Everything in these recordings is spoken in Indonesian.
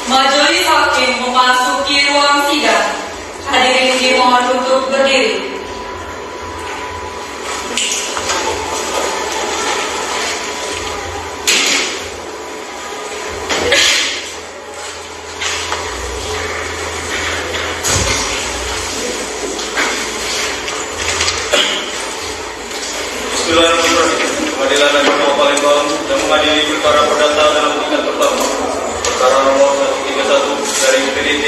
Majelis Hakim memasuki ruang sidang. Hadirin dimohon untuk berdiri. Bismillahirrahmanirrahim. Pengadilan Agama Palembang yang mengadili perkara perdata dalam tingkat pertama. Perkara nomor 131 dari PDT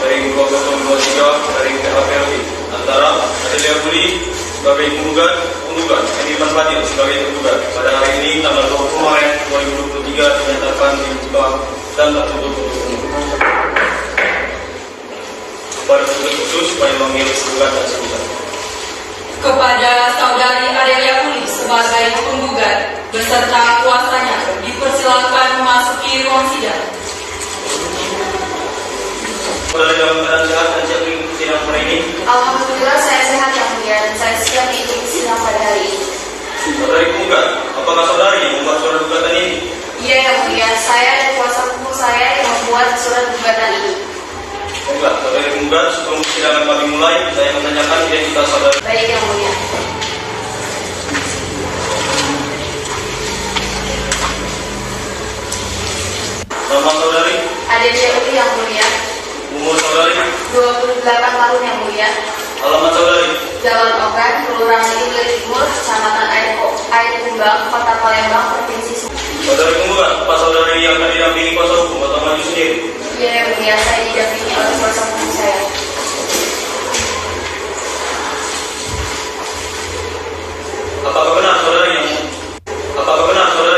dari 2023 dari PHPLI antara Adelia Budi sebagai penggugat Edi Fadil sebagai tergugat pada hari ini tanggal 20 Maret 2023 dinyatakan dibuka dan tertutup untuk umum. Kepada tugas khusus supaya memanggil penggugat dan tergugat. Kepada Saudari Adelia Puli sebagai penggugat beserta kuasanya dipersilakan memasuki ruang sidang. Saudara dalam keadaan sehat dan siap mengikuti sidang hari ini. Alhamdulillah saya sehat yang mulia dan saya siap mengikuti sidang pada hari ini. Saudari penggugat, apakah saudari yang membuat surat gugatan ini? Iya yang mulia, saya dan kuasa hukum saya yang membuat surat gugatan ini. Baiklah, saudari penggugat, sebelum persidangan kami mulai, saya menanyakan identitas saudari. Baik yang mulia. Nama saudari, Adelia Uli yang mulia. umur saudari, 28 tahun yang mulia. alamat saudari, Jalan Ogan, Kelurahan Ilir Timur, Kecamatan Air Kumbang, Kota Palembang, Provinsi Sumatera. saudari penggugat, apa saudari yang akan didampingi kuasa hukum atau maju sendiri? Iya yang mulia, saya didampingi oleh kuasa hukum saya. Apakah benar saudari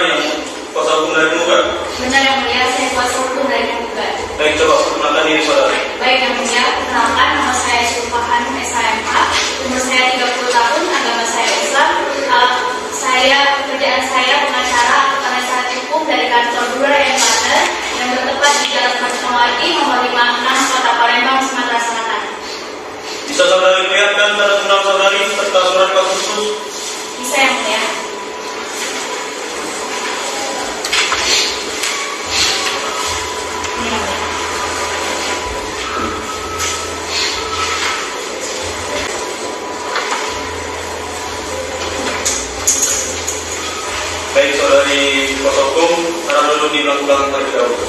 yang kuasa hukum dari penggugat? Benar yang mulia, saya kuasa hukum dari penggugat. Baik, coba perkenalkan diri saudari. Baik yang mulia, perkenalkan nama saya Sulfahan SHMH, umur saya 30 tahun, agama saya Islam, pekerjaan saya pengacara atau penasehat hukum dari kantor Durayan Partner yang bertempat di Jalan Fatmawati nomor 56 Kota Palembang, Sumatera Selatan. Bisa saudari perlihatkan tanda tunang saudari serta surat kuasa khusus? Bisa yang mulia. Ini yang mulia. Baik, saudari kuasa hukum, harap dulu di belakang terlebih dahulu.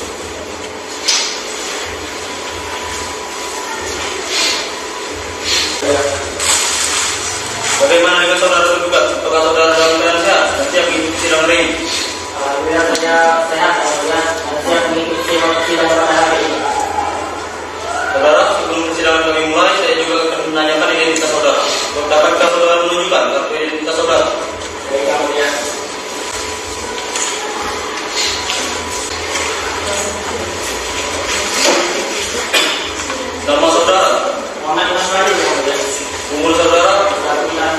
Bagaimana dengan saudara tergugat? Apakah saudara dalam keadaan sehat dan siap mengikuti sidang hari ini? Alhamdulillah saya sehat, alhamdulillah dan siap mengikuti sidang pada hari ini. Saudara, sebelum persidangan kami mulai, saya juga akan menanyakan identitas saudara. Dapatkah saudara menunjukkan kartu identitas saudara? Baik yang mulia. Nama saudara, Muhammad Maswari yang mulia. umur saudara, 1 tahun.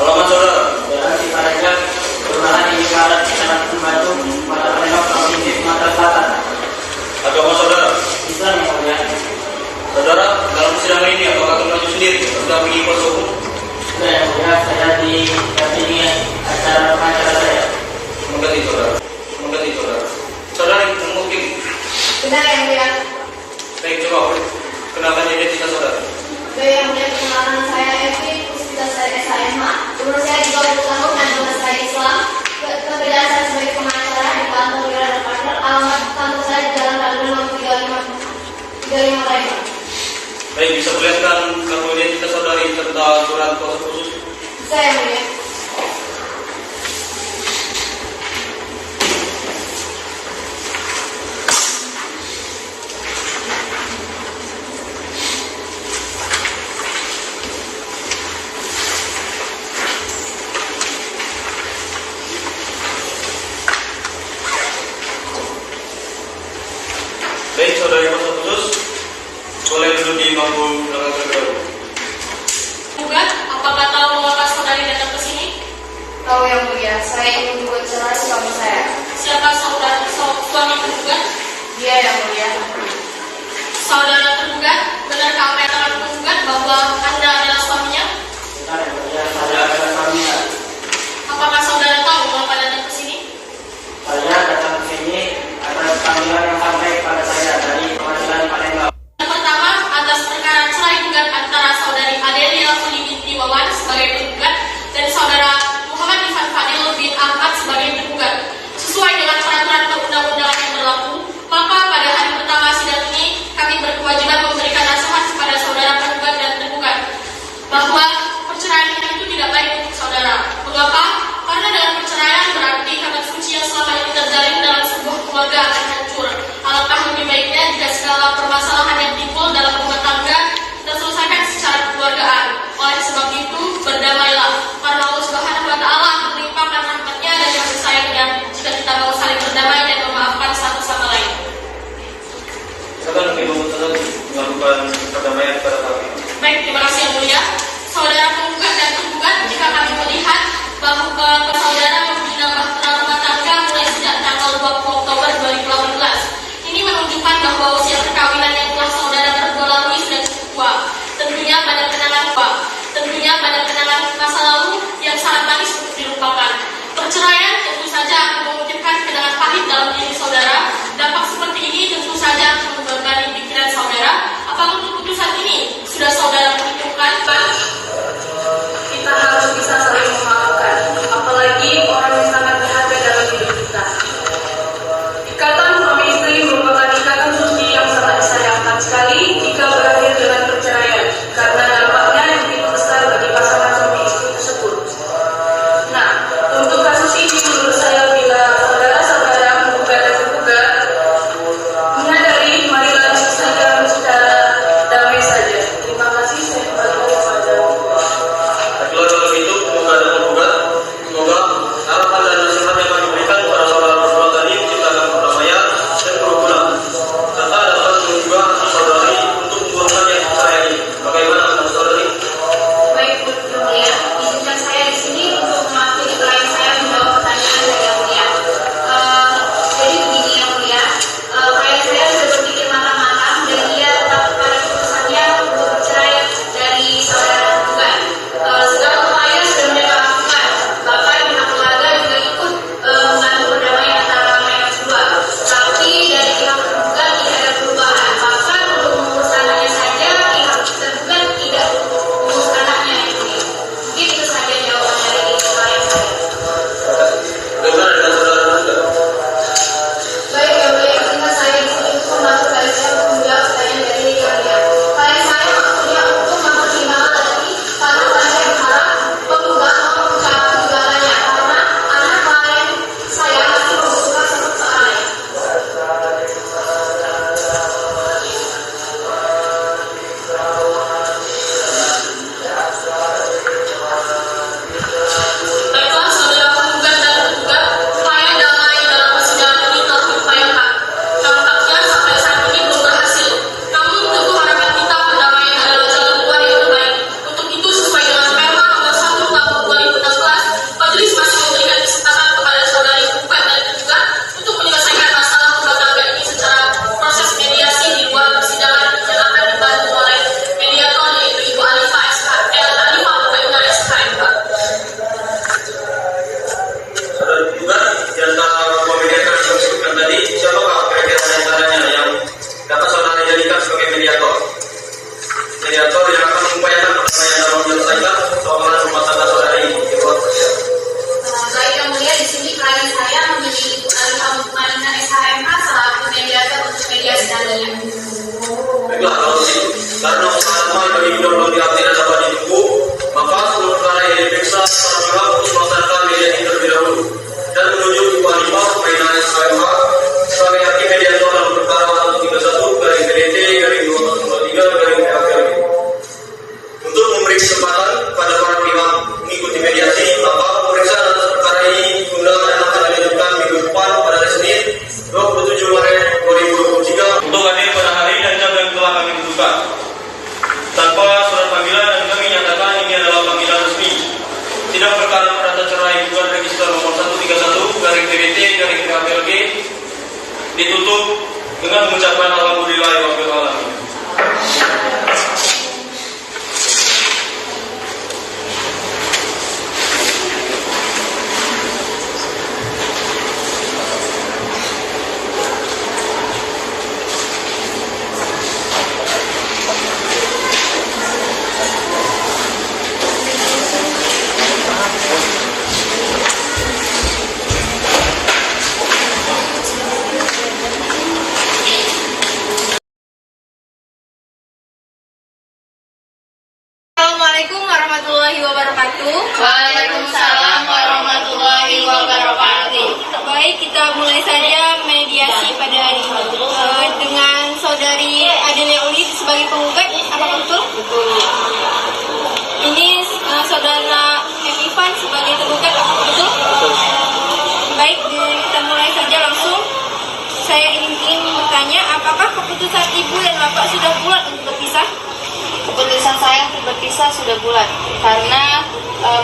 alamat saudara, Jalan Ciparajak, Kelurahan Ilir Barat, Kecamatan Batu, Kota Palembang, Provinsi Sumatera Selatan. agama saudara. Islam yang mulia. Saudara, dalam persidangan ini apakah akan maju sendiri atau mendampingi kuasa hukum? Sudah yang mulia, saya didampingi acara pengacara saya. Mengerti saudara. Saudara yang mungkin. Benar yang mulia. Baik, coba kenalkan identitas saudara. Baik yang mulia, perkenalkan saya Evi, Puspita saya SHMH, umur saya 30 tahun, agama saya Islam, pekerjaan saya sebagai pengacara di kantor Durayan Partner, alamat kantor saya di Jalan Rangga nomor 35 Palembang. Baik, bisa perlihatkan kartu identitas saudari serta surat kuasa khusus? Bisa yang mulia. Baik, saudari kuasa khusus, boleh duduk di bangku belakang terlebih dahulu. Penggugat, apakah tahu mengapa saudari datang ke sini? Tahu yang mulia, saya ingin membuat cerai suami saya. Siapa suami tergugat? Dia yang mulia. Saudara tergugat, benarkah apa yang telah tergugat bahwa Anda adalah suaminya? Benar yang mulia, saya adalah suaminya. Apakah saudara tahu mengapa datang ke sini? Saya datang ke sini atas panggilan yang sampai kepada saya menunjukkan perdamaian pada kami. Baik, terima kasih yang mulia. Saudara penggugat dan tergugat, jika kami melihat bahwa saudara membina bahtera rumah tangga mulai sejak tanggal 20 Oktober 2018. Ini menunjukkan bahwa usia perkawinan yang telah saudara berdua lalui sudah cukup tua. Tentunya pada kenangan masa lalu yang sangat manis untuk dilupakan. Perceraian tentu saja akan mengutipkan kenangan pahit dalam diri saudara. Dampak seperti ini tentu saja akan membebani pikiran saudara. Apakah keputusan ini sudah saudara perhitungkan? Kita harus bisa saling memaafkan, apalagi orang yang sangat berharga dalam hidup kita. Ikatan suami istri merupakan ikatan suci yang sangat disayangkan sekali jika berakhir dengan perceraian, karena dampaknya yang begitu besar bagi pasangan suami istri tersebut. Nah, untuk kasus ini menurut saya bila saudara-saudara menggugat dan tergugat menyadari, marilah menyelesaikan secara damai saja. Terima kasih, saya kembali kepada Baiklah, kalau begitu, semoga dan tergugat, semoga harapan dan nasihat yang kami berikan kepada saudara berdua tadi menciptakan perdamaian dan kerukunan, serta dapat juga hati saudari untuk membuangkan yang percaya ini. Bagaimana menurut saudari? Baik, Bu Yang Mulia, izinkan saya di sini untuk mewakili klien saya menjawab pertanyaan dari Yang Mulia. Jadi begini Yang Mulia, klien saya sudah berpikir matang-matang dan dia tetap pada keputusannya untuk bercerai dari saudara tergugat. Segala upaya sudah mereka lakukan, bahkan pihak keluarga juga ikut membantu perdamaian antara mereka berdua. Tapi dari pihak tergugat tidak ada perubahan, bahkan untuk mengurus anaknya saja pihak tergugat tidak mengurus anaknya. Mungkin itu saja jawaban dari klien saya. Bagaimana dengan saudara juga? Baik, Yang Mulia, izinkan saya di sini untuk membantu klien saya untuk menjawab pertanyaan dari Yang Mulia. Klien saya maksudnya untuk mempertimbangkan lagi, karena klien saya berharap penggugat mau mengucapkan gugatannya, karena anak klien saya masih membutuhkan satu soalnya. Baiklah, saudara penggugat dan tergugat, upaya damai dalam persidangan ini telah diupayakan. Tampaknya sampai saat ini belum berhasil. Namun tentu harapan kita perdamaian adalah jalan keluar yang terbaik. Untuk itu, sesuai dengan Perma nomor 1 tahun 2016, majelis masih memberikan kesempatan kepada saudari penggugat dan tergugat untuk menyelesaikan masalah rumah tangga ini secara proses mediasi di luar persidangan yang akan dibantu oleh mediator yaitu Ibu Alifah Bukaina SKMK. Saudara juga di antara dua mediator yang disebutkan tadi, siapakah kira-kira di antaranya yang dapat saudara jadikan sebagai mediator? Mediator yang akan mengupayakan perdamaian dalam menyelesaikan persoalan rumah tangga saudara ini. Baik, Yang Mulia, di sini klien saya memilih Ibu Alifah Bukaina SKMK selaku mediator untuk mediasi nantinya. Baiklah, kalau begitu, karena usaha damai bagi kedua pihak tidak dapat ditunggu, maka seluruh perkara yang diperiksa para pihak untuk melaksanakan mediasi terlebih dahulu dan menunjuk Ibu Alifah Bukaina SKMH sebagai hakim mediator dalam perkara 131/PDT/2023/PHPLG. Untuk memberi kesempatan kepada para pihak mengikuti mediasi, maka pemeriksaan atas perkara ini ditunda dan akan dilanjutkan minggu depan pada hari Senin 27 Maret 2023 untuk hadir pada hari dan jam yang telah kami tentukan. Tanpa surat panggilan dan kami nyatakan ini adalah panggilan resmi. Sidang perkara perdata cerai gugat register nomor 131/PDT/PHPLG ditutup dengan mengucapkan alhamdulillahirabbil alamin. Assalamualaikum warahmatullahi wabarakatuh. Waalaikumsalam warahmatullahi wabarakatuh. Baik, kita mulai saja mediasi pada hari ini dengan saudari Adelia Uli sebagai penggugat. Apakah betul? Ini saudara M. Ivan sebagai tergugat. Apakah betul? Baik, kita mulai saja langsung. Saya ingin bertanya, apakah keputusan ibu dan bapak sudah bulat untuk keputusan sudah bulat karena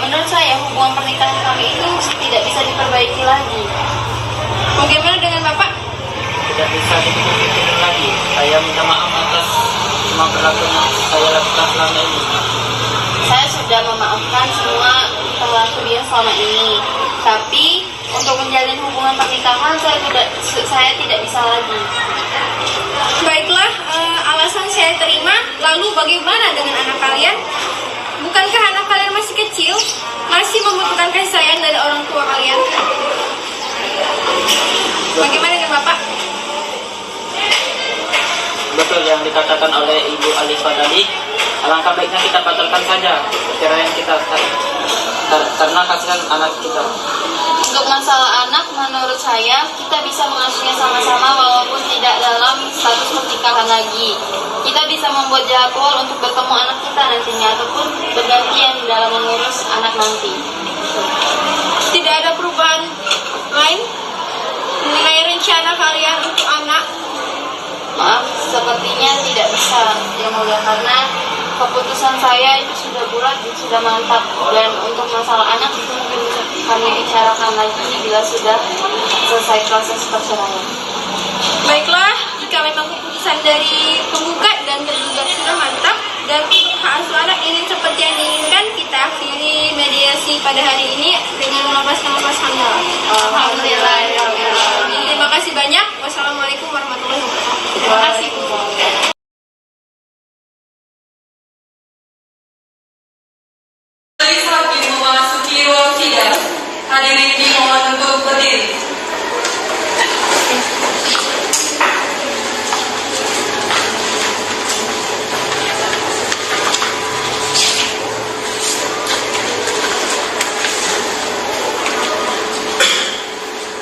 menurut saya hubungan pernikahan kami itu tidak bisa diperbaiki lagi. Bagaimana dengan Bapak? Tidak bisa dipikir lagi. Saya minta maaf atas semua perlakuan yang saya lakukan selama ini. Saya sudah memaafkan semua perilaku dia selama ini, tapi untuk menjalin hubungan pernikahan saya tidak bisa lagi. Baiklah, alasan saya terima. Lalu bagaimana dengan anak kalian? Bukankah anak kalian masih kecil? Masih membutuhkan kasih sayang dari orang tua kalian? Bagaimana dengan Bapak? Betul yang dikatakan oleh Ibu Alifa tadi. Alangkah baiknya kita batalkan saja perceraian kita karena kasihan anak kita. Untuk masalah anak, menurut saya kita bisa mengasuhnya sama-sama walaupun tidak dalam status pernikahan lagi. Kita bisa membuat jadwal untuk bertemu anak kita nantinya ataupun bergantian dalam mengurus anak nanti. Tidak ada perubahan lain mengenai rencana kalian untuk anak? Maaf, sepertinya tidak bisa yang mulia karena keputusan saya itu sudah bulat dan sudah mantap, dan untuk masalah anak itu mungkin bisa kami bicarakan lagi bila sudah selesai proses perceraian. Baiklah, jika memang keputusan dari penggugat dan tergugat sudah mantap dan untuk hak asuh anak ini seperti yang diinginkan, kita akhiri mediasi pada hari ini dengan 15 hamil. Alhamdulillah. Terima kasih banyak. Wassalamualaikum warahmatullahi wabarakatuh. Terima kasih, Bu. Majelis Hakim memasuki ruang sidang. Hadirin dimohon untuk berdiri.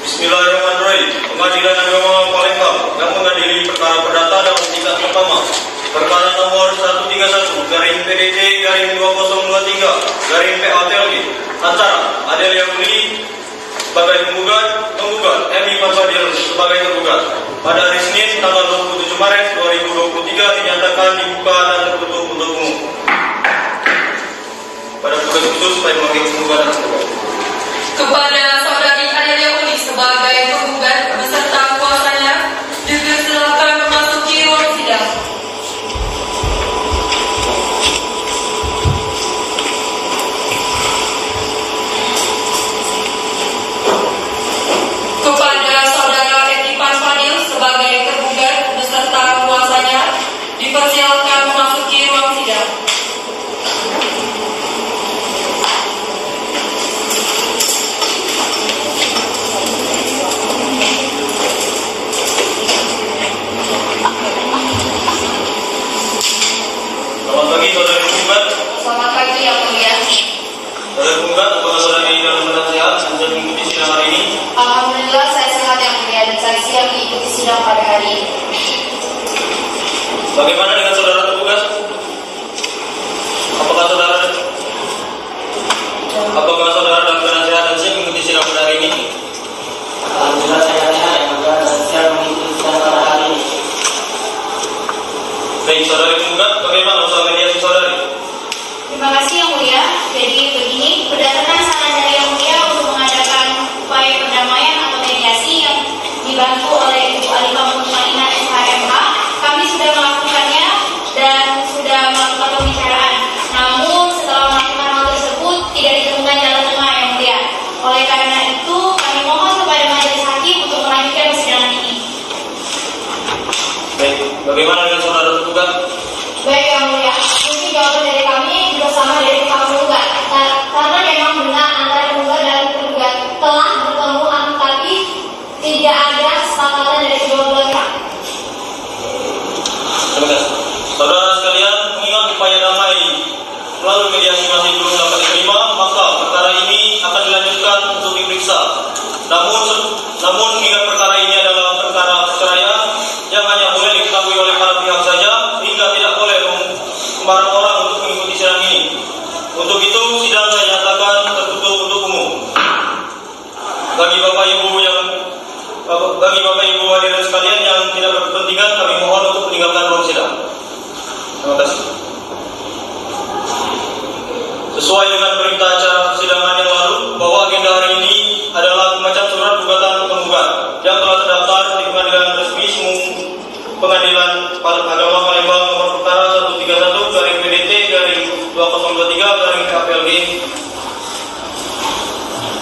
Bismillahirrahmanirrahim. Pengadilan Agama Palembang yang mengadili perkara perdata dalam tingkat pertama. Perkara nomor 131/PDJ/2023/PATLG antara Adelia Muli sebagai penggugat, Emi Fadil sebagai tergugat. Pada hari Senin tanggal 27 Maret 2023 dinyatakan dibuka dan tertutup untuk umum. Pada tugas khusus saya memanggil penggugat dan tergugat. Kepada saudari Adelia Uli sebagai penggugat beserta kuasanya dipersilakan memasuki ruang sidang. Kepada saudara Etipan Fadil sebagai tergugat beserta kuasanya dipersilakan memasuki ruang sidang. Selamat pagi saudara penggugat. Selamat pagi yang mulia. Saudara penggugat, apakah saudara ini dalam keadaan sehat untuk mengikuti sidang hari ini? Alhamdulillah saya sehat yang mulia dan saya siap mengikuti sidang pada hari ini. Bagaimana dengan saudara tergugat? Apakah saudara dalam keadaan sehat dan siap mengikuti sidang pada hari ini? Alhamdulillah saya sehat yang mulia dan siap mengikuti sidang pada hari ini. Baik, saudari penggugat, bagaimana usaha mediasi saudari? Terima kasih yang mulia. Jadi begini, berdasarkan saran dari yang mulia untuk mengadakan upaya perdamaian atau mediasi yang dibantu oleh Ibu Alifah Mutmainah SHMH, kami sudah melakukannya dan sudah melakukan pembicaraan. Namun setelah melakukan hal tersebut tidak ditemukan jalan tengah yang mulia. Oleh karena itu kami mohon kepada majelis hakim untuk melanjutkan persidangan ini. Baik, bagaimana dengan saudara tergugat? Baik yang mulia, mungkin jawaban dari kami juga sama dari pihak penggugat. Karena memang benar antara penggugat dan tergugat telah bertemu tapi tidak ada kesepakatan dari kedua belah pihak. Terima kasih. Saudara sekalian, mengingat upaya damai melalui mediasi masih belum dapat diterima, maka perkara ini akan dilanjutkan untuk diperiksa. Namun mengingat perkara ini adalah perkara perceraian yang hanya boleh diketahui oleh para pihak saja, sehingga tidak boleh sembarang orang untuk mengikuti sidang ini. Untuk itu, sidang saya nyatakan tertutup untuk umum. Bagi Bapak Ibu hadirin sekalian yang tidak berkepentingan, kami mohon untuk meninggalkan ruang sidang. Terima kasih. Sesuai dengan perintah acara persidangan yang lalu, bahwa agenda hari ini adalah membaca surat gugatan penggugat yang telah terdaftar di pengadilan resmi Pengadilan Agama Palembang nomor perkara 131 garing PDT garing 2023 garing KPLG.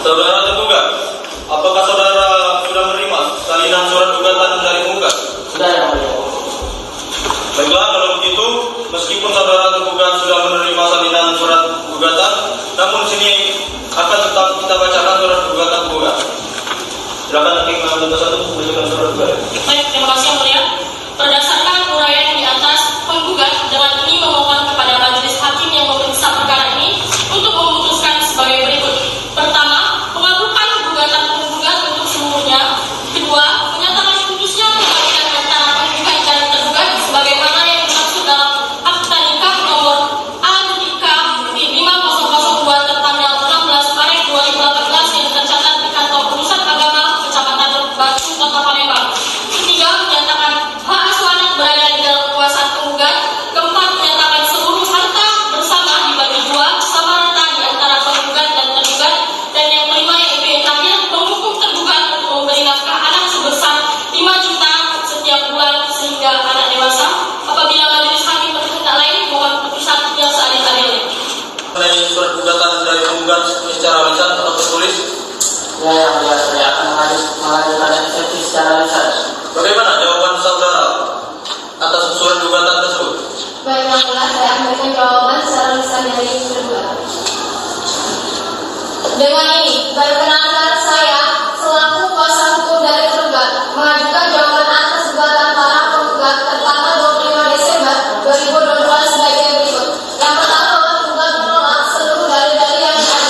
Saudara tergugat, apakah saudara sudah menerima salinan surat gugatan dari penggugat? Sudah, Yang Mulia. Baiklah, kalau begitu, meskipun saudara tergugat sudah menerima salinan surat gugatan, namun sini akan tetap kita bacakan surat gugatan penggugat. Silakan Hakim Anggota 1 membacakan surat gugatan. Baik, terima kasih Yang Mulia. Berdasarkan uraian di atas, penggugat dengan ini memohon kepada majelis hakim yang memeriksa perkara ini untuk memutuskan sebagai berikut. Pertama, mengabulkan gugatan penggugat untuk seluruhnya. Kedua, menyatakan putusnya pengadilan antara penggugat dan tergugat sebagaimana yang dimaksud dalam akta nikah nomor A/50002 tertanggal 16 Maret 2018 yang tercatat di kantor Pusat Agama Kecamatan Batu, Kota Palembang. Ketiga, menyatakan hak asuh anak berada di dalam kekuasaan penggugat. Keempat, menyatakan seluruh harta bersama dibagi dua sama rata di antara penggugat dan tergugat. Dan yang kelima, yaitu yang terakhir, menghukum tergugat untuk memberi nafkah anak sebesar 5 juta setiap bulan sehingga anak dewasa. Apabila majelis hakim berkehendak lain, mohon putusan yang seadil-adilnya. Mengenai surat gugatan dari penggugat secara lisan atau tertulis, Ya, Yang Mulia, saya akan mengajukan eksepsi secara lisan. bagaimana jawaban saudara atas surat gugatan tersebut? Baik, Yang Mulia, saya memberikan jawaban secara lisan dari tergugat. Dengan ini, berkenankan saya selaku kuasa hukum dari tergugat mengajukan jawaban atas gugatan para penggugat tertanggal 25 Desember 2022 sebagai berikut. Yang pertama, bahwa tergugat menolak seluruh dalil-dalil yang diajukan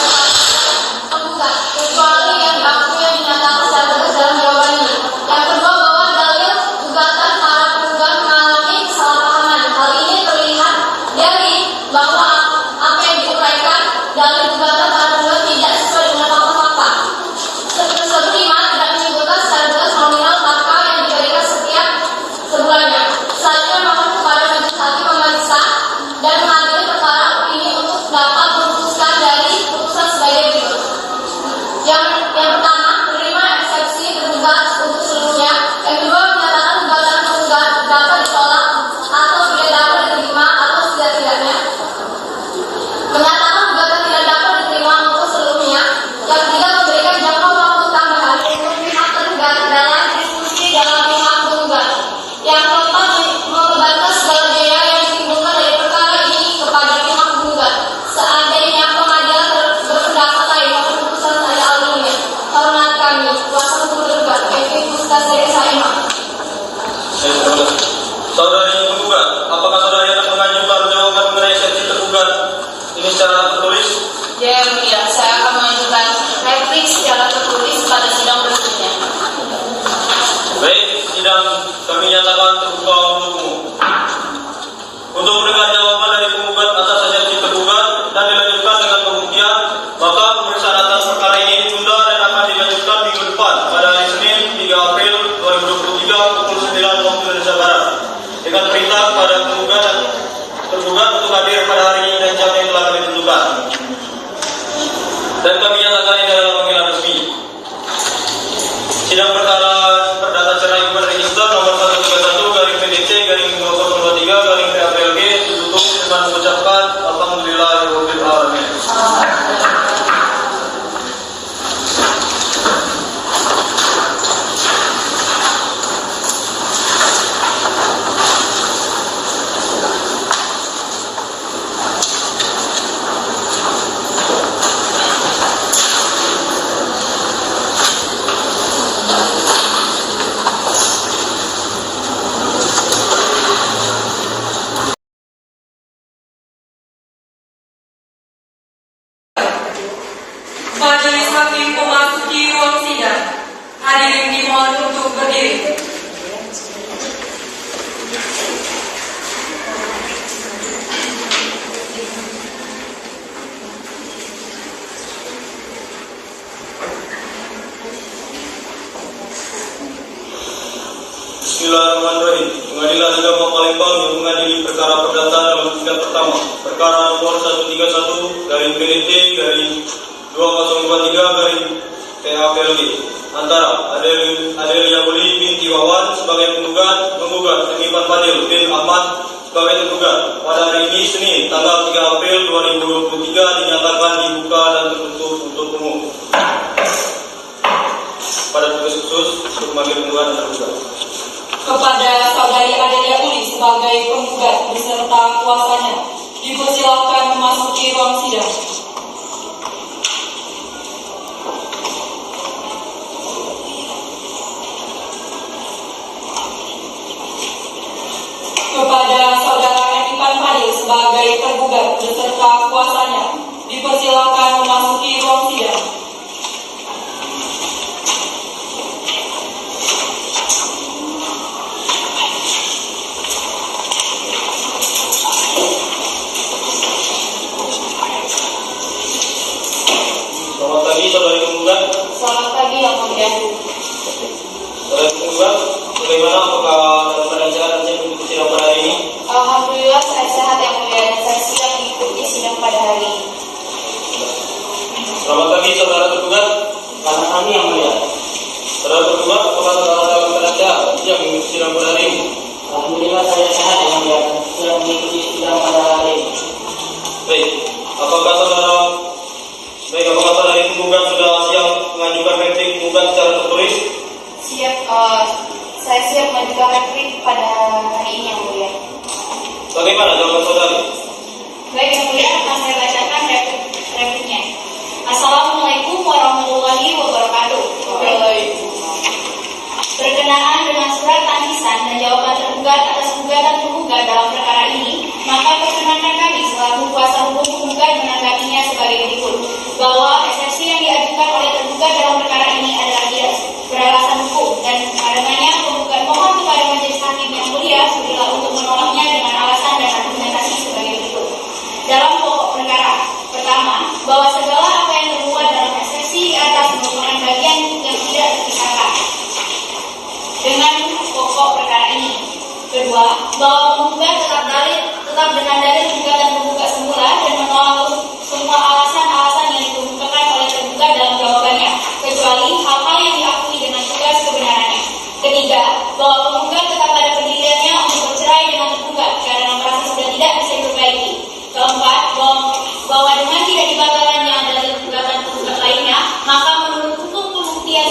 penggugat kecuali yang diakui yang dinyatakan secara tegas dalam jawaban ini. Yang kedua, bahwa dalil gugatan para penggugat mengalami kesalahpahaman. Hal ini terlihat dari bahwa apa yang diuraikan dalil gugatan para penggugat tidak sesuai dengan fakta-fakta. Tersebut lima tidak menyebutkan secara tegas nominal nafkah yang diberikan setiap sebulannya. Selanjutnya, mohon kepada majelis hakim memeriksa dan mengadili perkara ini untuk dapat memutuskan dari putusan sebagai berikut. Yang pertama, menerima eksepsi tergugat untuk seluruhnya. Yang kedua, menyatakan gugatan tergugat dapat ditolak atau tidak dapat diterima atau setidak-tidaknya menyatakan gugatan tidak dapat diterima untuk seluruhnya. Yang ketiga, memberikan jangka waktu tambahan untuk pihak tergugat dalam diskusi dalam pihak penggugat. Yang keempat, membebankan segala biaya yang ditimbulkan dari perkara ini kepada pihak penggugat. Seandainya pengadilan berpendapat lain maupun putusan saya alaminya, hormat kami, kuasa hukum tergugat, yaitu Puskes SAMA. Saudari penggugat, apakah saudari akan mengajukan jawaban mengenai eksepsi tergugat ini secara tertulis? Ya, Yang Mulia, saya akan mengajukan replik secara tertulis pada sidang berikutnya. Baik, sidang kami nyatakan terbuka untuk umum. Untuk mendengar jawaban dari penggugat atas eksepsi tergugat dan dilanjutkan dengan pembuktian, maka pemeriksaan atas perkara ini ditunda dan akan dilanjutkan minggu depan pada hari Senin 3 April 2023 pukul 9 waktu Indonesia Barat dengan perintah kepada penggugat dan tergugat untuk hadir pada hari ini dan jam yang telah kami tentukan. Dan kami nyatakan ini adalah panggilan resmi. Sidang perkara perdata cerai hukuman register nomor 131 garing PDC garing 2023 garing PAPLG ditutup dengan mengucapkan Alhamdulillahirabbil alamin. Majelis hakim memasuki ruang sidang. Hadirin dimohon untuk berdiri. Bismillahirrahmanirrahim. Pengadilan Agama Palembang yang mengadili perkara perdata dalam tingkat pertama. Perkara nomor 131 garing PDT garing 2023 garing PAPLG antara Adelia Buli binti Wawan sebagai menggugat Hanifan Fadil bin Ahmad sebagai tergugat. Pada hari ini Senin tanggal 3 April 2023 dinyatakan dibuka dan tertutup untuk umum. Pada tugas khusus untuk memanggil penggugat dan tergugat. Kepada Saudari Adelia Uli sebagai penggugat beserta kuasanya dipersilakan memasuki ruang sidang. Kepada Saudara Hanifan Fadil sebagai tergugat beserta kuasanya dipersilakan memasuki ruang sidang. Selamat pagi saudari penggugat. Selamat pagi yang mulia. Saudari penggugat, bagaimana apakah dalam keadaan sehat dan siap mengikuti sidang pada hari ini? Alhamdulillah saya sehat yang mulia dan saya siap mengikuti sidang pada hari ini. Selamat pagi saudara tergugat. Selamat pagi yang mulia. Saudara tergugat, apakah saudara dalam keadaan sehat dan siap mengikuti sidang pada hari ini? Alhamdulillah saya sehat yang mulia dan siap mengikuti sidang pada hari ini. Baik, apakah saudara dari penggugat sudah siap mengajukan replik penggugat secara tertulis? Siap, saya siap mengajukan replik pada hari ini yang mulia. Bagaimana jawaban saudari? Baik yang mulia, akan saya bacakan repliknya. Assalamualaikum warahmatullahi wabarakatuh. Berkenaan dengan surat tangisan dan jawaban tergugat atas gugatan penggugat dalam perkara ini, maka perkenankan kami selaku kuasa hukum penggugat menanggapinya sebagai berikut, bahwa eksepsi yang diajukan oleh tergugat dalam perkara ini adalah tidak beralasan hukum dan karenanya penggugat mohon kepada majelis hakim yang mulia sudahlah untuk menolaknya dengan alasan dan argumentasi sebagai berikut. Dalam pokok perkara, pertama, bahwa segala apa yang termuat dalam eksepsi di atas merupakan bagian yang tidak terpisahkan dengan pokok perkara ini. Kedua, bahwa penggugat tetap dengan dalil gugatan penggugat semula dan menolak semua alasan-alasan yang dikemukakan oleh tergugat dalam jawabannya, kecuali hal-hal yang diakui dengan tegas kebenarannya. Ketiga, bahwa penggugat tetap pada pendiriannya untuk bercerai dengan tergugat karena merasa sudah tidak bisa diperbaiki. Keempat, bahwa dengan tidak dibatalkannya dalil gugatan penggugat lainnya, maka menurut hukum pembuktian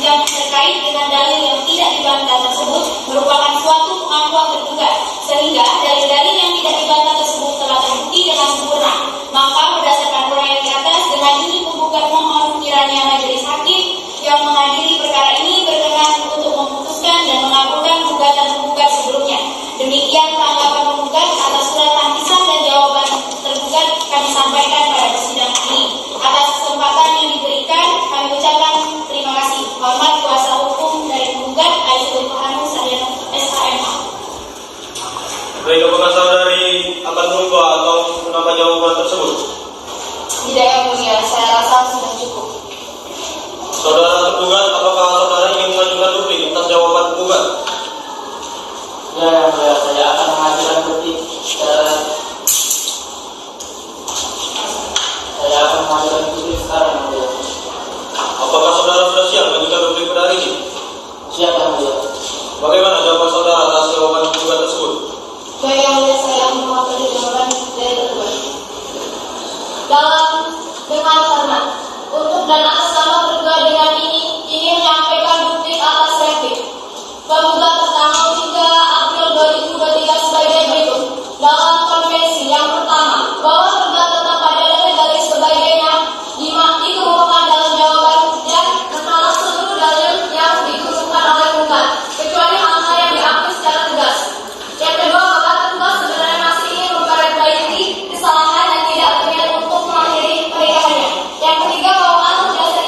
yang terkait dengan dalil yang tidak dibantah tersebut merupakan suatu pengakuan tergugat, sehingga dalil-dalil yang tidak dibantah tersebut telah terbukti dengan sempurna. Maka berdasarkan uraian di atas, dengan ini penggugat mohon kiranya majelis hakim yang mengadili perkara ini berkenan untuk memutuskan dan mengabulkan gugatan penggugat sebelumnya. Demikian tanggapan penggugat atas surat tangisan dan jawaban tergugat kami sampaikan pada persidangan ini. Atas kesempatan yang diberikan, kami ucapkan terima kasih. Hormat kuasa hukum dari penggugat Aisyul Fahanu Sarjana SHMA. Baik, apakah saudari akan merubah atau menambah jawaban tersebut? Tidak yang mulia, saya rasa sudah cukup. Saudara tergugat, apakah saudara ingin mengajukan replik atas jawaban penggugat? Ya yang mulia, saya akan mengajukan replik sekarang yang mulia. Apakah saudara sudah siap mengajukan replik pada hari ini? Siap yang mulia. Bagaimana jawaban saudara atas jawaban penggugat tersebut? Baik yang mulia, saya mewakili jawaban dari tergugat. Dengan hormat, untuk dan atas nama tergugat dengan ini ingin menyampaikan bukti atas replik. Penggugat tertanggal 3 April 2023 sebagai berikut. Dalam konvensi yang pertama, bahwa tergugat tetap pada dalil sebagainya dikemukakan dalam jawaban dan menolak seluruh dalil yang dikemukakan oleh penggugat, kecuali hal-hal yang diakui secara tegas. Yang kedua, bahwa tergugat sebenarnya masih ingin memperbaiki kesalahan dan tidak berniat untuk mengakhiri pernikahannya. Yang ketiga, bahwa atas dasar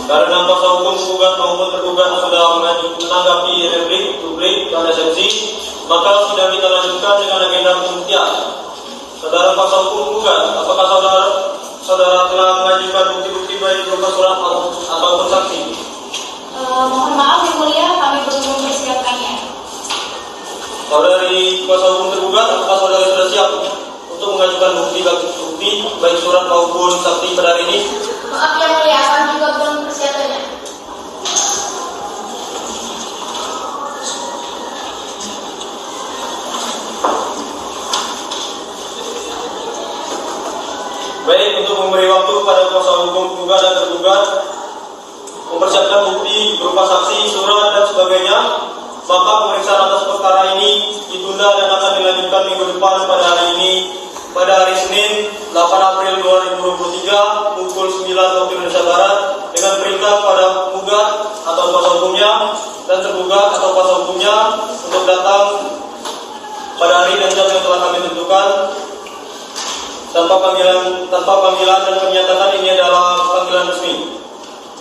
Karena kuasa hukum penggugat maupun tergugat sudah menanggapi replik, dan eksepsi, maka sidang kita lanjutkan dengan agenda pembuktian. Saudara kuasa hukum penggugat, apakah saudara telah mengajukan bukti-bukti baik berupa surat ataupun saksi? Mohon maaf yang mulia, kami belum mempersiapkannya. Saudari kuasa hukum tergugat, apakah saudara sudah siap untuk mengajukan bukti baik surat maupun saksi pada hari ini? Maaf yang mulia, kami juga belum mempersiapkannya. Baik, untuk memberi waktu kepada kuasa hukum penggugat dan tergugat mempersiapkan bukti berupa saksi, surat, dan sebagainya, maka pemeriksaan atas perkara ini ditunda dan akan dilanjutkan minggu depan pada hari ini, pada hari Senin 8 April 2023 pukul 9 waktu Indonesia Barat, dengan perintah pada penggugat atau kuasa hukumnya dan tergugat atau kuasa hukumnya untuk datang pada hari dan jam yang telah kami tentukan. Tanpa panggilan dan pernyataan ini adalah panggilan resmi.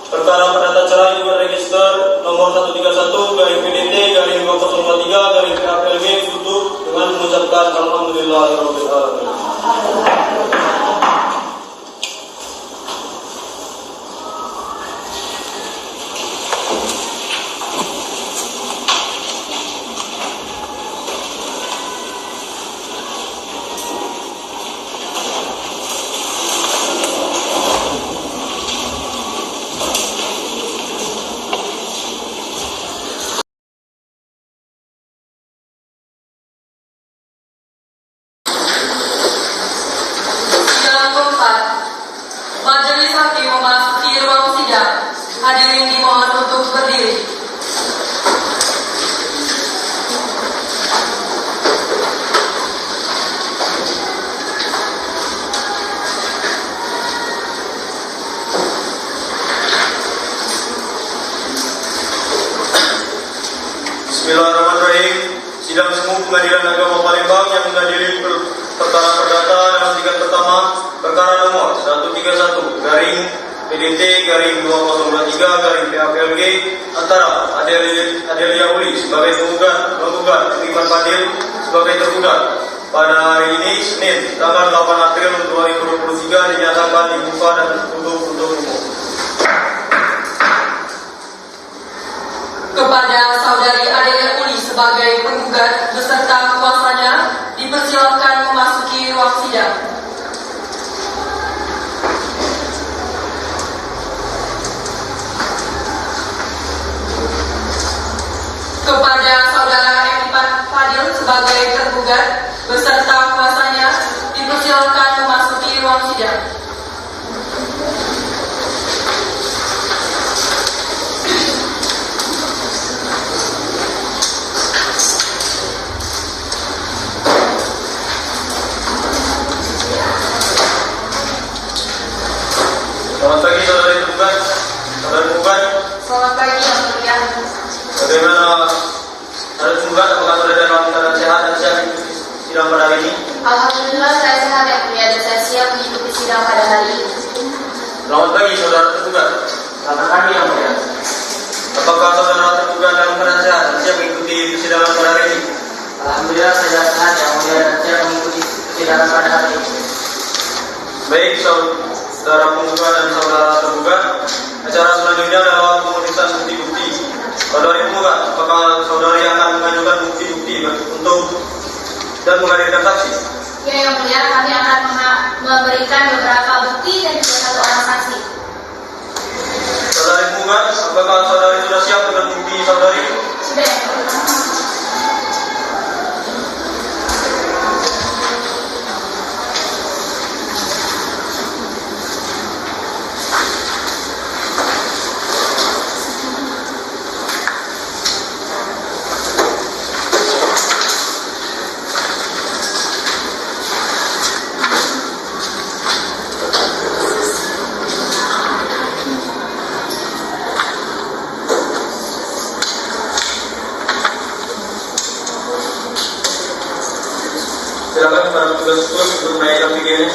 Perkara perdata cerai berregister nomor 131-PDT-2023-PAPLG ditutup dengan mengucapkan alhamdulillahirabbil alamin. Sidang keempat, majelis hakim memasuki ruang sidang. Hadirin dimohon untuk berdiri. Bismillahirrahmanirrahim. Sidang semu Pengadilan Agama Palembang yang menghadiri perkara perdata dalam tingkat pertama, perkara nomor 131-PDT-2023-PAPLG antara Adelia Uli sebagai penggugat Ivan Fadil sebagai tergugat pada hari ini Senin tanggal 8 April 2023 dinyatakan dibuka dan ditutup untuk umum. Kepada saudari Adelia Uli sebagai penggugat beserta kuasanya dipersilakan memasuki ruang sidang. Kepada saudara Ivan Fadil sebagai tergugat beserta kuasanya dipersilakan memasuki ruang sidang. Selamat pagi saudara tergugat. Saudara tergugat, Selamat pagi yang mulia. bagaimana saudara tergugat? Apakah saudara dalam keadaan sehat dan siap mengikuti sidang pada hari ini? Alhamdulillah saya sehat yang mulia dan saya siap mengikuti sidang pada hari ini. Selamat pagi saudara tergugat. Selamat pagi yang mulia. Apakah saudara tergugat dalam keadaan sehat dan siap mengikuti persidangan pada hari ini? Alhamdulillah saya sehat yang mulia dan siap mengikuti persidangan pada hari ini. Baik saudara penggugat dan saudara tergugat, acara selanjutnya adalah pemeriksaan bukti-bukti. Saudari penggugat, apakah saudari akan mengajukan bukti-bukti untuk dan menghadirkan saksi? Ya yang mulia, kami akan memberikan beberapa bukti dan juga satu orang saksi. Saudari penggugat, apakah saudari sudah siap dengan bukti saudari? Sudah yang mulia. Silakan para petugas untuk menaikkan videonya.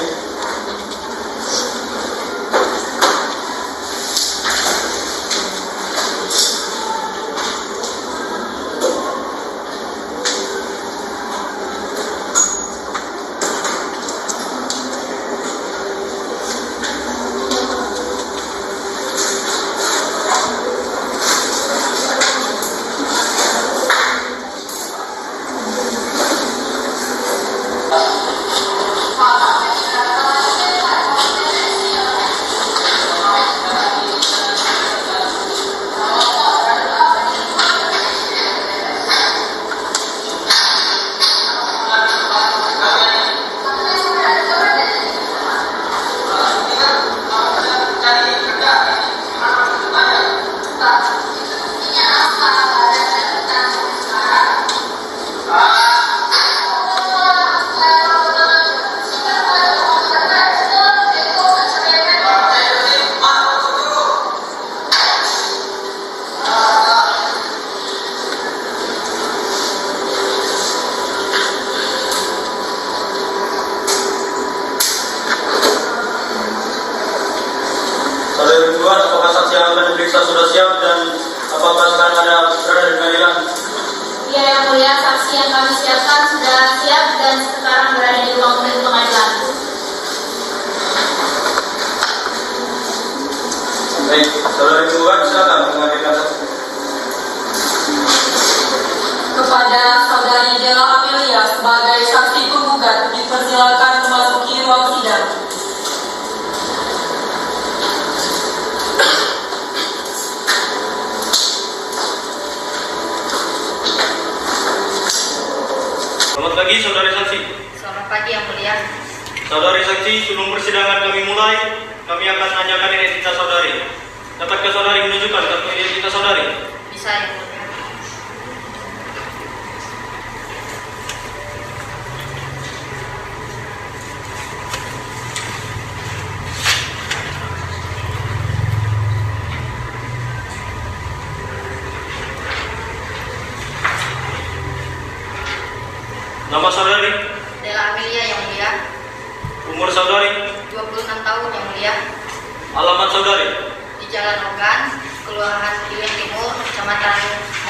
saksi yang akan diperiksa sudah siap dan apakah akan ada berada di pengadilan? Ya, yang mulia, saksi yang kami siapkan sudah siap dan sekarang berada di ruang unit pengadilan. Baik, saudara penggugat silakan menghadirkan saksi. Kepada saudari Della Amelia sebagai saksi penggugat dipersilakan memasuki ruang sidang. Selamat pagi saudari saksi. Selamat pagi yang mulia. Saudari saksi, sebelum persidangan kami mulai, kami akan menanyakan identitas saudari. Dapatkah saudari menunjukkan kartu identitas saudari? Bisa yang mulia. Nama saudari, Della Amelia yang mulia. umur saudari, 26 tahun yang mulia. alamat saudari, Di Jalan Ogan, Kelurahan Kilen Timur, Kecamatan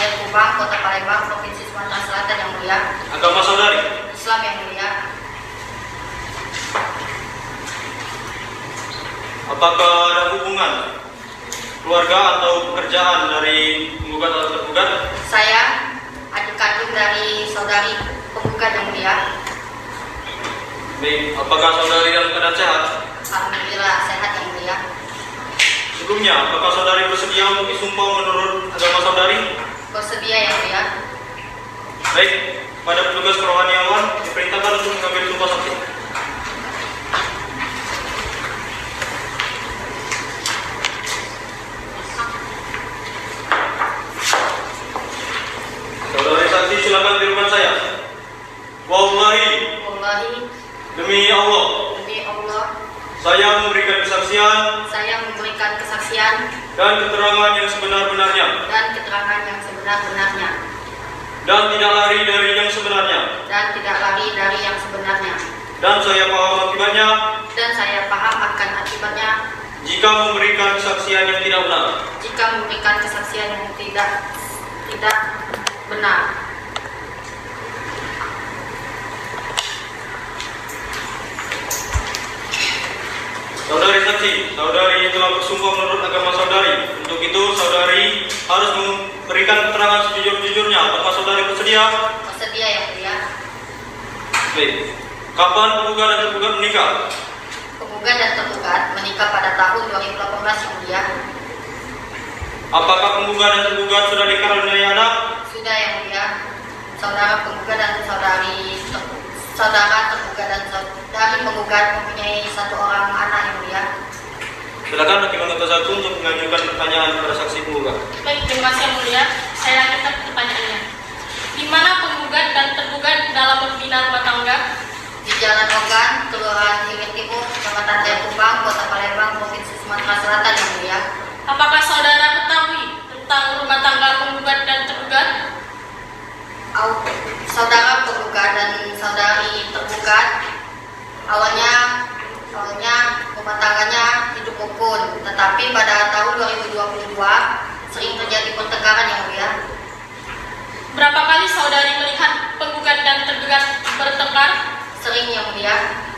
Air Kubang, Kota Palembang, Provinsi Sumatera Selatan yang mulia. agama saudari, Islam yang mulia. apakah ada hubungan keluarga atau pekerjaan dari penggugat atau tergugat? Saya adik kandung dari saudari penggugat yang mulia. Baik, apakah saudari dalam keadaan sehat? Alhamdulillah sehat yang mulia. Sebelumnya, apakah saudari bersedia untuk disumpah menurut agama saudari? Bersedia yang mulia. Baik, pada petugas kerohaniawan diperintahkan untuk mengambil sumpah saksi. Saudari saksi silakan tirukan saya. Wallahi, Wallahi, demi Allah, demi Allah, saya memberikan kesaksian saya memberikan kesaksian dan keterangan yang sebenar-benarnya dan keterangan yang sebenar-benarnya dan tidak lari dari yang sebenarnya, dan tidak lari dari yang sebenarnya, dan saya paham akibatnya dan saya paham akan akibatnya jika memberikan kesaksian yang tidak benar. jika memberikan kesaksian yang tidak benar. Saudari saksi, saudari telah bersumpah menurut agama saudari. Untuk itu, saudari harus memberikan keterangan sejujur-jujurnya. Apakah saudari bersedia? Bersedia yang mulia. Baik. Kapan penggugat dan tergugat menikah? Penggugat dan tergugat menikah pada tahun 2018 yang mulia. Apakah penggugat dan tergugat sudah dikaruniai anak? Sudah yang mulia. Saudara penggugat dan saudara tergugat dan saudari penggugat mempunyai satu orang anak yang mulia. Silakan Hakim Anggota 1 untuk mengajukan pertanyaan kepada saksi penggugat. Baik, terima kasih yang mulia. Saya lanjutkan pertanyaannya. Di mana penggugat dan tergugat dalam membina rumah tangga? Di Jalan Ogan, Kelurahan Kilen Timur, Kecamatan Air Kubang, Kota Palembang, Provinsi Sumatera Selatan yang mulia. Apakah saudara ketahui tentang rumah tangga penggugat dan tergugat? Saudara penggugat dan saudari tergugat awalnya rumah tangganya hidup rukun, tetapi pada tahun 2022 sering terjadi pertengkaran yang mulia. Berapa kali saudari melihat penggugat dan tergugat bertengkar? Sering yang mulia.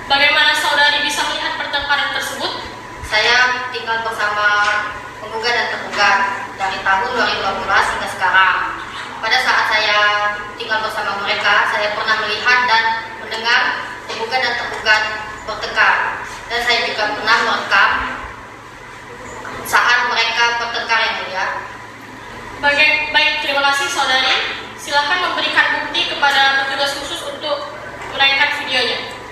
Bagaimana saudari bisa melihat pertengkaran tersebut? Saya tinggal bersama penggugat dan tergugat dari tahun 2012 hingga sekarang. Pada saat saya tinggal bersama mereka, saya pernah melihat dan mendengar penggugat dan tergugat bertengkar. Dan saya juga pernah merekam saat mereka bertengkar yang mulia. Baik, terima kasih saudari. Silakan memberikan bukti kepada petugas khusus untuk menayangkan videonya.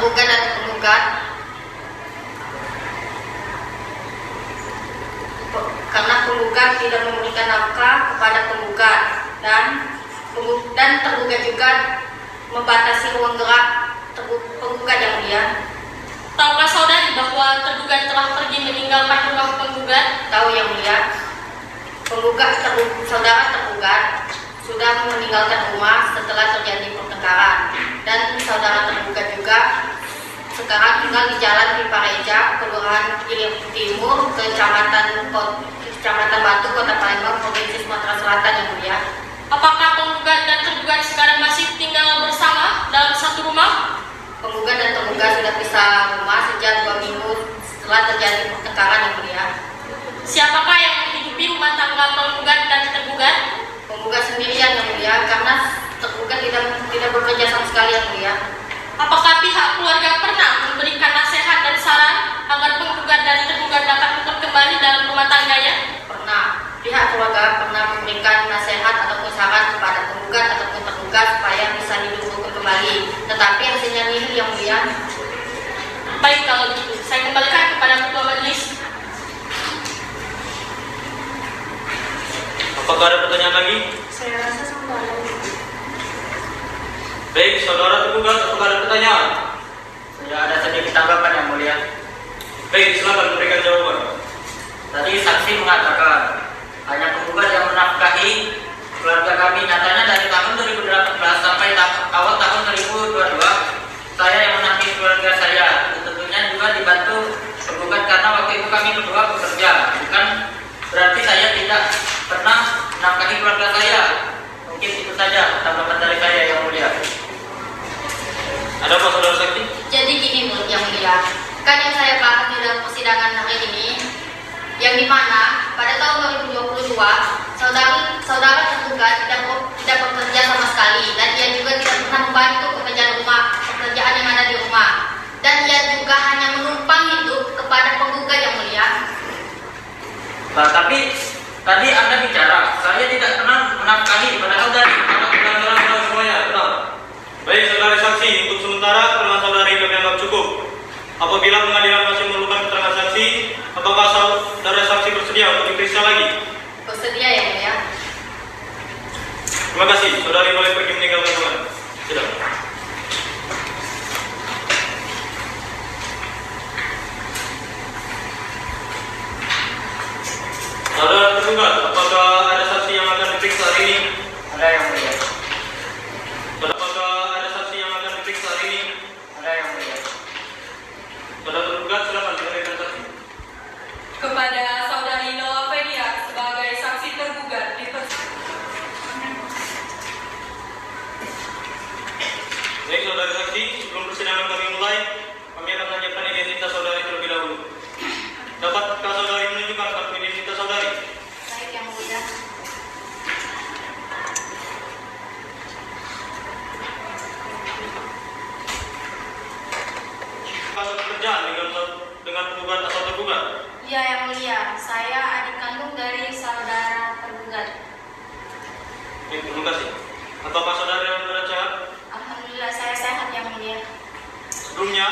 tergugat dan penggugat karena penggugat tidak memberikan nafkah kepada penggugat dan tergugat juga membatasi ruang gerak penggugat yang mulia. Tahukah saudari bahwa tergugat telah pergi meninggalkan rumah penggugat? Tahu yang mulia, saudara tergugat sudah meninggalkan rumah setelah terjadi pertengkaran, dan saudara tergugat juga sekarang tinggal di Jalan Pipareja, Kelurahan Ilir Timur, Kecamatan Batu, Kota Palembang, Provinsi Sumatera Selatan yang mulia. Apakah penggugat dan tergugat sekarang masih tinggal bersama dalam satu rumah? Penggugat dan tergugat sudah pisah rumah sejak 2 minggu setelah terjadi pertengkaran yang mulia. Siapakah yang menghidupi rumah tangga penggugat dan tergugat? Penggugat sendirian yang mulia, karena tergugat tidak bekerja sama sekali yang mulia. Apakah pihak keluarga pernah memberikan nasihat dan saran agar penggugat dan tergugat dapat rukun kembali dalam rumah tangganya? Pernah. Pihak keluarga pernah memberikan nasihat ataupun saran kepada penggugat ataupun tergugat supaya bisa hidup rukun kembali. Tetapi hasilnya nihil yang mulia. Baik, kalau gitu, saya kembalikan kepada ketua majelis. Apakah ada pertanyaan lagi? Saya rasa sampai. Baik, saudara tergugat, apakah ada pertanyaan? Ya, ada sedikit tanggapan yang mulia. Baik, silakan berikan jawaban. Tadi saksi mengatakan hanya penggugat yang menafkahi keluarga kami. Nyatanya dari tahun 2018 sampai awal tahun 2022 saya yang menafkahi keluarga saya. Tentunya juga dibantu penggugat karena waktu itu kami berdua bekerja. Bukan berarti saya tidak pernah menafkahi keluarga saya. Mungkin itu saja tanggapan dari saya yang mulia. Ada apa saudara saksi? Jadi gini yang mulia, kan yang saya bahas di dalam persidangan hari ini, yang dimana pada tahun 2022 saudara tergugat tidak bekerja sama sekali, dan dia juga tidak pernah membantu pekerjaan yang ada di rumah, dan dia juga hanya menumpang hidup kepada penggugat yang mulia. Nah, tapi tadi Anda bicara saya tidak pernah menafkahi, padahal dari Semuanya, tenang. Baik, saudara saksi, untuk sementara keterangan saudari kami anggap cukup. Apabila pengadilan masih memerlukan keterangan saksi, apakah saudara saksi bersedia untuk diperiksa lagi? Bersedia yang mulia. Terima kasih, saudari boleh pergi meninggalkan ruangan. Silakan. Saudara tergugat, apakah ada saksi yang akan diperiksa hari ini? Ada yang mulia. Apakah ada saksi yang akan diperiksa hari ini? Ada yang mulia. Saudara tergugat, silakan dihadirkan saksi. Kepada saudari Nola Fedia sebagai saksi tergugat Baik, saudara saksi, sebelum persidangan kami mulai, kami akan menanyakan identitas saudari terlebih dahulu. Dapatkah saudari menunjukkan kartu identitas saudari? Baik yang mulia. Kasus pekerjaan dengan penggugat atau tergugat? Ya yang mulia, saya adik kandung dari saudara tergugat. Baik, terima kasih. Apakah saudara yang berat sehat? Alhamdulillah saya sehat yang mulia. Sebelumnya,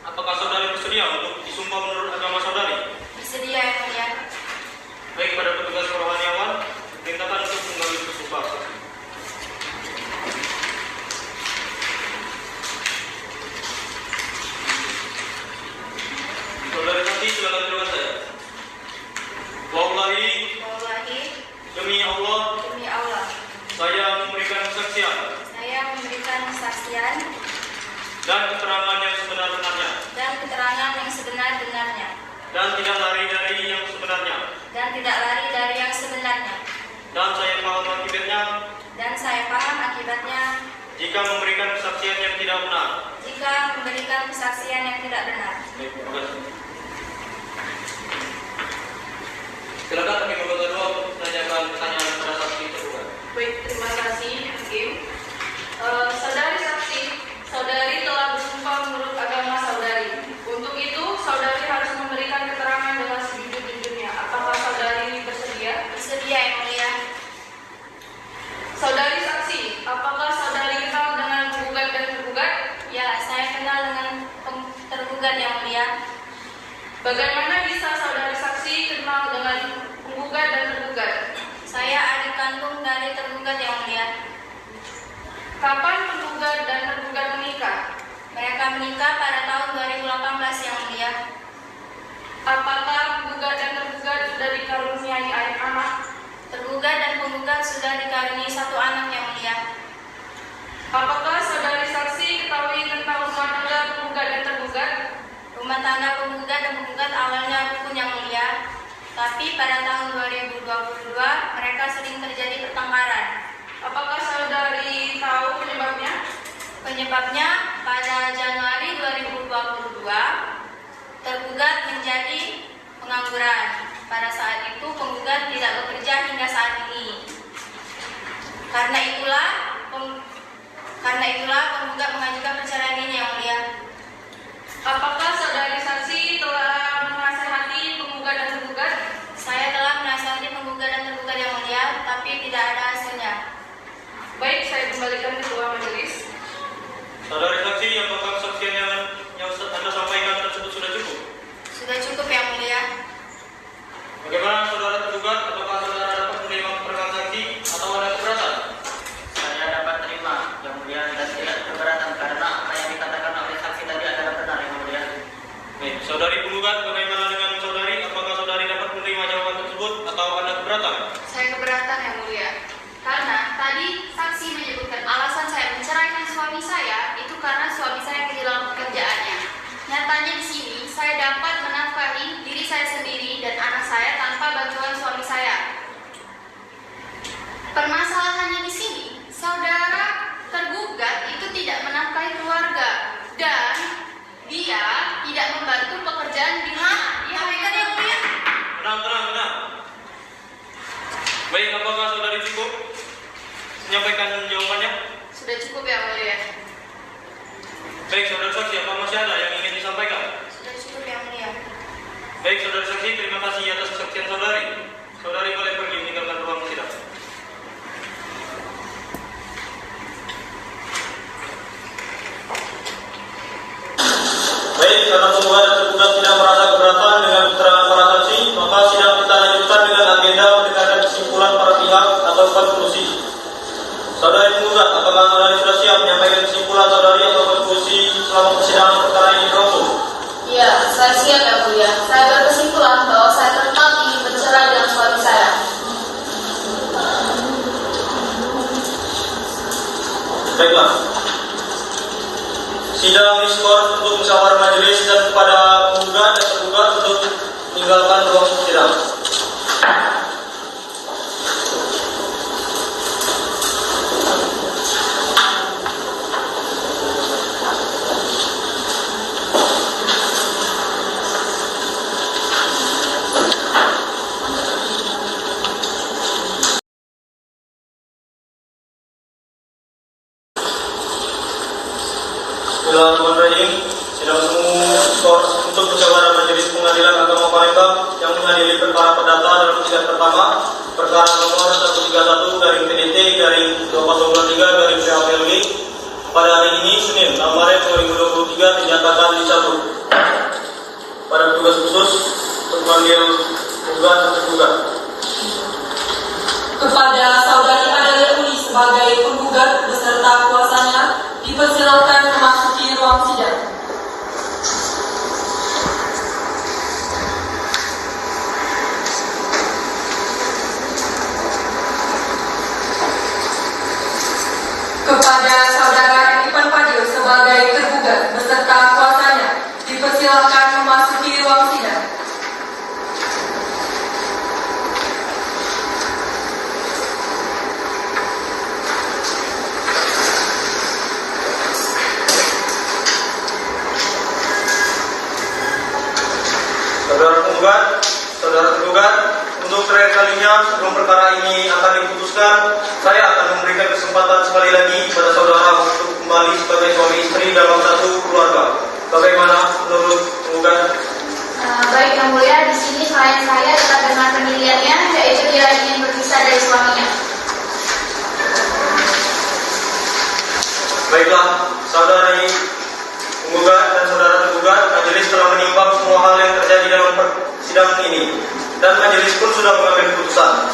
apakah saudari bersedia untuk disumpah menurut agama saudari? Bersedia yang mulia. Baik, pada petugas kerohaniawan, dimintakan untuk mengambil sumpah. Saudara saksi, silakan terima saya. Wallahi, demi Allah, saya memberikan kesaksian dan keterangan yang sebenar-benarnya dan tidak lari dari yang sebenarnya, dan saya paham akibatnya jika memberikan kesaksian yang tidak benar. Baik, terima kasih. Silakan kami membuka doa untuk menanyakan pertanyaan kepada saksi tergugat. Baik, terima kasih, Hakim. Saudari saksi, saudari telah bersumpah menurut agama saudari. Untuk itu, saudari harus memberikan keterangan dengan sejujur-jujurnya. Apakah saudari bersedia? Bersedia yang mulia. Saudari saksi, apakah saudari kenal dengan penggugat dan tergugat? Ya, saya kenal dengan penggugat yang mulia. Bagaimana bisa saudari saksi kenal dengan penggugat dan tergugat? Saya adik kandung dari tergugat yang mulia. Kapan penggugat dan tergugat menikah? Mereka menikah pada tahun 2018 yang mulia. Apakah penggugat dan tergugat sudah dikaruniai anak? Tergugat dan penggugat sudah dikaruniai satu anak yang mulia. Apakah saudari saksi ketahui tentang rumah tangga penggugat dan tergugat? Rumah tangga penggugat dan penggugat awalnya rukun yang mulia, tapi pada tahun 2022 mereka sering terjadi pertengkaran. Apakah saudari tahu penyebabnya? Penyebabnya pada Januari 2022 tergugat menjadi pengangguran. Pada saat itu penggugat tidak bekerja hingga saat ini. Karena itulah penggugat mengajukan perceraian ini yang mulia. Apakah saudari saksi telah menasihati penggugat dan tergugat? Saya telah menasihati penggugat dan tergugat yang mulia, tapi tidak ada hasilnya. Baik, saya kembalikan ke ruang majelis. Saudari saksi, apakah kesaksian yang Anda sampaikan tersebut sudah cukup? Sudah cukup yang mulia. Bagaimana saudara tergugat? Apakah saudara dapat menerima keterangan saksi atau ada keberatan? Saya dapat terima yang mulia dan tidak keberatan karena apa yang dikatakan oleh saksi tadi adalah benar yang mulia. Baik, saudari penggugat, bagaimana dengan saudari? Apakah saudari dapat menerima jawaban tersebut atau ada keberatan? Saya keberatan yang mulia. Karena tadi saksi menyebutkan alasan saya menceraikan suami saya itu karena suami saya kehilangan pekerjaannya. Nyatanya di sini saya dapat menafkahi diri saya sendiri dan anak saya tanpa bantuan suami saya. Permasalahannya di sini, saudara tergugat itu tidak menafkahi keluarga dan dia tidak membantu pekerjaan di rumah. Dia hanya yang mulia. Tenang. Baik, apakah saudari cukup menyampaikan jawabannya? Sudah cukup yang mulia. Baik, saudara saksi, apa masih ada yang ingin disampaikan? Sudah cukup yang mulia. Baik, saudara saksi, terima kasih atas kesaksian saudari. Saudari boleh pergi meninggalkan ruang sidang. Baik, karena penggugat dan tergugat tidak merasa keberatan dengan keterangan para saksi, maka sidang kita lanjutkan dengan agenda mendengarkan kesimpulan para pihak atau konklusi. Saudari penggugat, apakah saudari sudah siap menyampaikan kesimpulan saudari atau konklusi selama persidangan perkara ini berlangsung? Iya, saya siap yang mulia. Saya berkesimpulan bahwa saya tetap ingin bercerai dengan suami saya. Baiklah. Sidang diskors untuk musyawarah majelis dan kepada penggugat dan tergugat untuk meninggalkan ruang sidang. Bismillahirrahmanirrahim. Sidang diskors untuk musyawarah majelis pengadilan agama Palembang yang mengadili perkara perdata dalam sidang pertama perkara nomor 131 garing PDT garing 2023 garing PAPLG pada hari ini Senin 6 Maret 2023 dinyatakan dicabut. Pada petugas khusus untuk memanggil penggugat dan tergugat. Kepada saudari Adelia Uli sebagai penggugat beserta kuasanya dipersilakan memasuki ruang sidang. Kepada saudara Ivan Fadil sebagai tergugat beserta kuasanya dipersilakan memasuki ruang sidang. Saudara tergugat, untuk terakhir kalinya sebelum perkara ini akan diputuskan, saya akan memberikan kesempatan sekali lagi kepada saudara untuk kembali sebagai suami istri dalam satu keluarga. Bagaimana menurut penggugat? Baik yang mulia, di sini klien saya tetap dengan pendiriannya, yaitu dia ingin berpisah dari suaminya. Baiklah, saudari penggugat dan saudara tergugat tergugat, majelis telah menimbang semua hal yang terjadi dalam persidangan ini dan majelis pun sudah mengambil keputusan.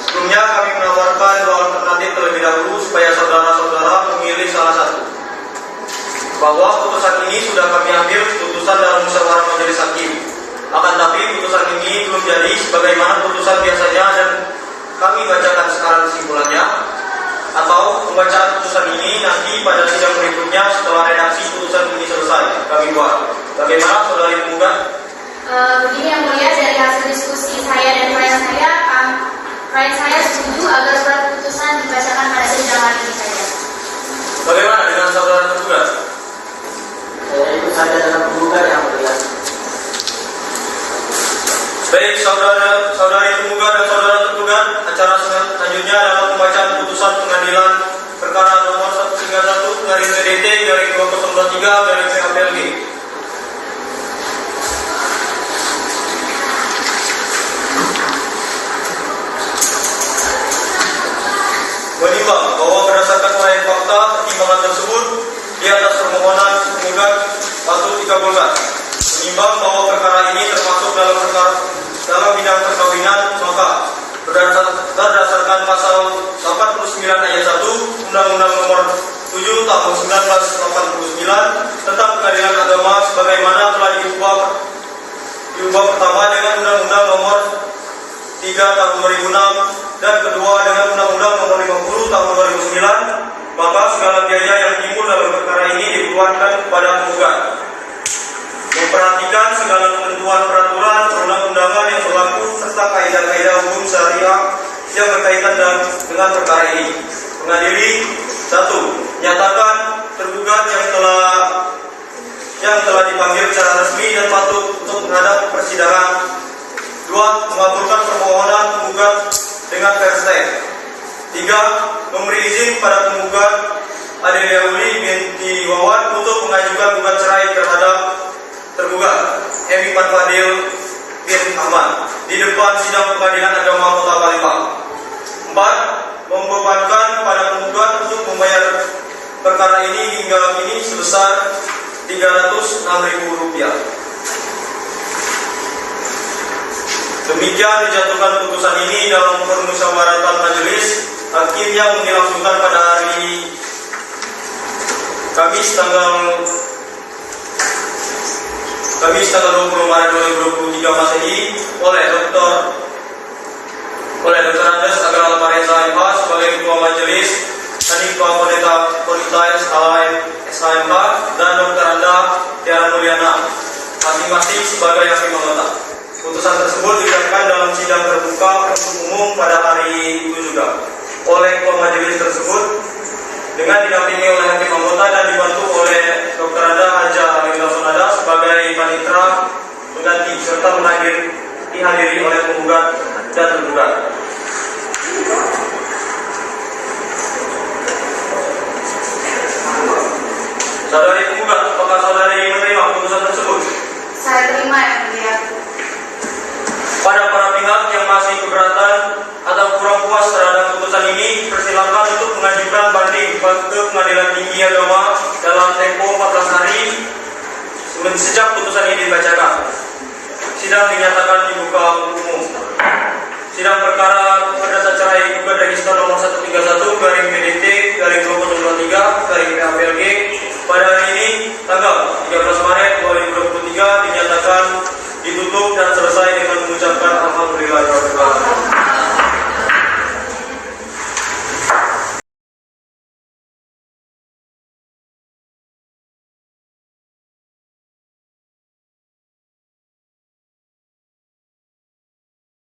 Sebelumnya kami menawarkan dua alternatif terlebih dahulu supaya saudara-saudara memilih salah satu. Bahwa putusan ini sudah kami ambil putusan dalam musyawarah majelis hakim. Akan tapi putusan ini belum jadi sebagaimana putusan biasanya dan kami bacakan sekarang kesimpulannya. Atau pembacaan putusan ini nanti pada sidang berikutnya setelah redaksi putusan ini selesai kami buat. Bagaimana saudari penggugat? Begini yang mulia, dari hasil diskusi saya dan klien saya setuju agar surat putusan dibacakan pada sidang hari ini saja. Bagaimana dengan saudara tergugat? Saya ikut saja dalam penggugat yang mulia. Baik saudari penggugat dan saudara tergugat, acara selanjutnya adalah pembacaan putusan pengadilan perkara nomor 131/PDT/2023/PHPLG. Menimbang bahwa berdasarkan uraian fakta pertimbangan tersebut di atas permohonan penggugat patut dikabulkan. Menimbang bahwa perkara ini termasuk dalam bidang perkawinan, maka berdasarkan pasal 89 ayat 1 Undang-Undang Nomor 7 Tahun 1989 tentang Pengadilan Agama sebagaimana telah diubah pertama dengan Undang-Undang Nomor 3 Tahun 2006 dan kedua dengan Undang-Undang Nomor 50 Tahun 2009, maka segala biaya yang timbul dalam perkara ini dikeluarkan kepada penggugat. Memperhatikan segala ketentuan peraturan perundang-undangan yang berlaku serta kaidah-kaidah hukum syariah yang berkaitan dengan perkara ini. Mengadili 1. Nyatakan tergugat yang telah dipanggil secara resmi dan patut untuk menghadap persidangan. 2. Mengabulkan permohonan penggugat dengan versteg. 3. Memberi izin pada penggugat Adelia Uli binti Wawan untuk mengajukan gugat cerai terhadap tergugat Emi Fadil bin Ahmad di depan sidang Pengadilan Agama Kota Palembang. 4. Membebankan pada penggugat untuk membayar perkara ini hingga kini sebesar Rp306.000. Demikian dijatuhkan putusan ini dalam permusyawaratan majelis hakim yang dilangsungkan pada hari Kamis tanggal 20 Maret 2023 Masehi oleh Dr. Andes Agral Mareza MH sebagai Ketua Majelis, Hanifah Konita SHMH dan Dr. Anda Tiara Mulyana masing-masing sebagai hakim anggota. Putusan tersebut dilakukan dalam sidang terbuka untuk umum pada hari itu juga oleh Ketua Majelis tersebut dengan didampingi oleh hakim anggota dan dibantu oleh Dr. Anda Haja Hamida Sonada sebagai panitera pengganti serta dihadiri oleh penggugat dan tergugat. Saudari penggugat, apakah saudari menerima putusan tersebut? Saya terima yang mulia. Pada para pihak yang masih keberatan atau kurang puas terhadap putusan ini, persilakan untuk mengajukan banding ke Pengadilan Tinggi Agama dalam tempo 14 hari sejak putusan ini dibacakan. Sidang dinyatakan dibuka umum. Sidang perkara perdata cerai gugat register nomor 131/PDT/2023/PHPLG pada hari ini tanggal 13 Maret 2023 dinyatakan ditutup dan selesai dengan mengucapkan alhamdulillah.